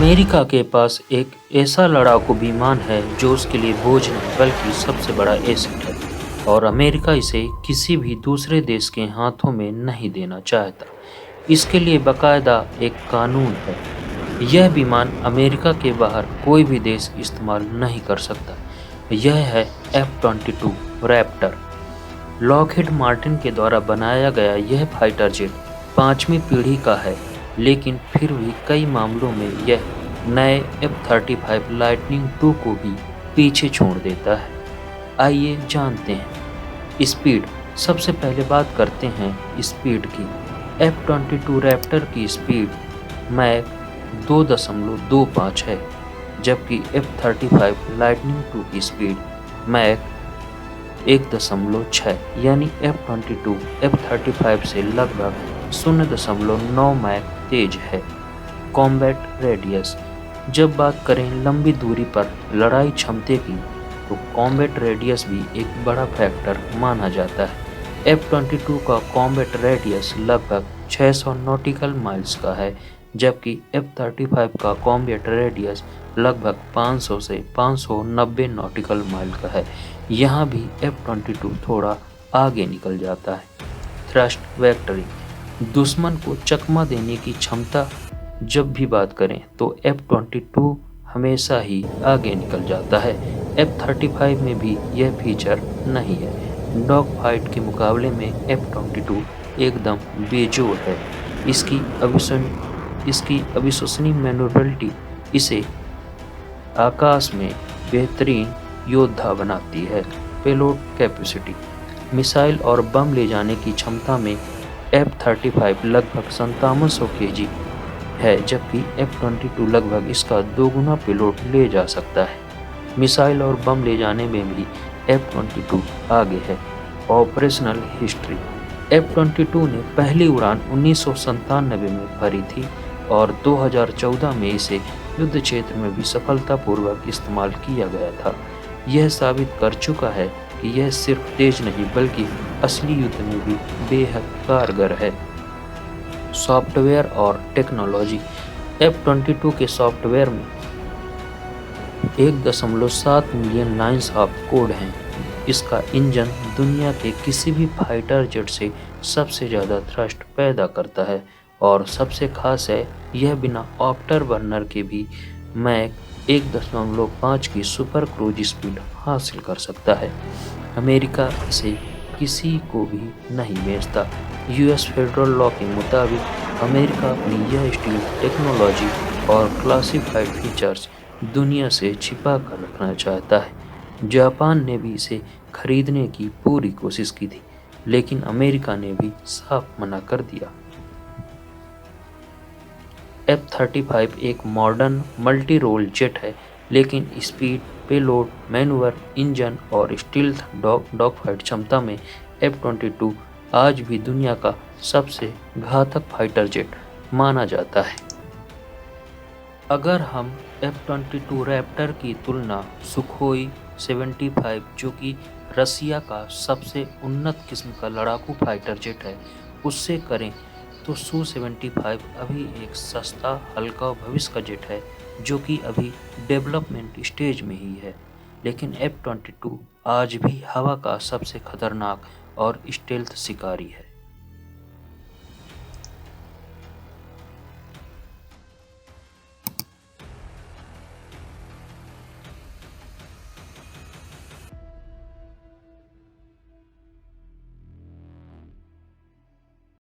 America के पास एक ऐसा लड़ाकू विमान है जो उसके लिए बोझ नहीं बल्कि सबसे बड़ा एसेट है और अमेरिका इसे किसी भी दूसरे देश के हाथों में नहीं देना चाहता। इसके लिए बाकायदा एक कानून है। यह विमान अमेरिका के बाहर कोई भी देश इस्तेमाल नहीं कर सकता। यह है F-22 रैप्टर। लॉकहीड मार्टिन के द्वारा बनाया गया यह फाइटर जेट 5वीं पीढ़ी का है, लेकिन फिर भी कई मामलों में यह नए F-35 लाइटनिंग II को भी पीछे छोड़ देता है। आइए जानते हैं स्पीड। सबसे पहले बात करते हैं स्पीड की। F-22 रैप्टर की स्पीड मैक 2.25 है, जबकि F-35 लाइटनिंग II की स्पीड मैक 1.6 यानी F-22 F-35 से लगभग 0.9 मैक तेज है। Combat radius. जब बात करें लंबी दूरी पर लड़ाई क्षमता की, तो कॉम्बैट रेडियस भी एक बड़ा फैक्टर माना जाता है। F-22 का कॉम्बैट रेडियस लगभग 600 नॉटिकल माइल्स का है, जबकि F-35 का कॉम्बैट रेडियस लगभग 500 से 590 नॉटिकल माइल का है। यहाँ भी F-22 थोड़ा आगे निकल जाता है। थ्रस्ट वेक्टरी। दुश्मन को चकमा देने की क्षमता जब भी बात करें तो F-22 हमेशा ही आगे निकल जाता है। F-35 में भी यह फीचर नहीं है। डॉग फाइट के मुकाबले में F-22 एकदम बेजोड़ है। इसकी अविश्वसनीय मैन्युवरेबिलिटी इसे आकाश में बेहतरीन योद्धा बनाती है। Payload capacity. मिसाइल और बम ले जाने की क्षमता में F-35 लगभग 5700 kg है, जबकि F-22 लगभग इसका दोगुना पेलोड ले जा सकता है। मिसाइल और बम ले जाने में भी F-22 आगे है। Operational history. F-22 ने पहली उड़ान 1997 में भरी थी और 2014 में इसे युद्ध क्षेत्र में भी सफलतापूर्वक इस्तेमाल किया गया था। यह साबित कर चुका है कि यह सिर्फ तेज नहीं बल्कि असली युद्ध में भी बेहद कारगर है। सॉफ्टवेयर और टेक्नोलॉजी। F-22 के सॉफ्टवेयर में 1.7 मिलियन लाइंस ऑफ कोड हैं। इसका इंजन दुनिया के किसी भी फाइटर जेट से सबसे ज़्यादा थ्रस्ट पैदा करता है और सबसे खास है यह बिना आफ्टर बर्नर के भी मैक 1.5 की सुपर क्रूज स्पीड हासिल कर सकता है। अमेरिका इसे किसी को भी नहीं बेचता। US फेडरल लॉ के मुताबिक अमेरिका अपनी यह स्टील टेक्नोलॉजी और क्लासिफाइड फीचर्स दुनिया से छिपा कर रखना चाहता है। जापान ने भी इसे खरीदने की पूरी कोशिश की थी, लेकिन अमेरिका ने भी साफ मना कर दिया। F-35 एक मॉडर्न मल्टी रोल जेट है, लेकिन स्पीड, पेलोड, मैन्यूवर, इंजन और स्टील्थ डॉग फाइट क्षमता में F-22 आज भी दुनिया का सबसे घातक फाइटर जेट माना जाता है। अगर हम F-22 रैप्टर की तुलना सुखोई 75, जो कि रसिया का सबसे उन्नत किस्म का लड़ाकू फाइटर जेट है, उससे करें तो Su-75 अभी एक सस्ता, हल्का भविष्य का जेट है जो कि अभी डेवलपमेंट स्टेज में ही है। लेकिन F-22 आज भी हवा का सबसे खतरनाक और स्टेल्थ शिकारी है।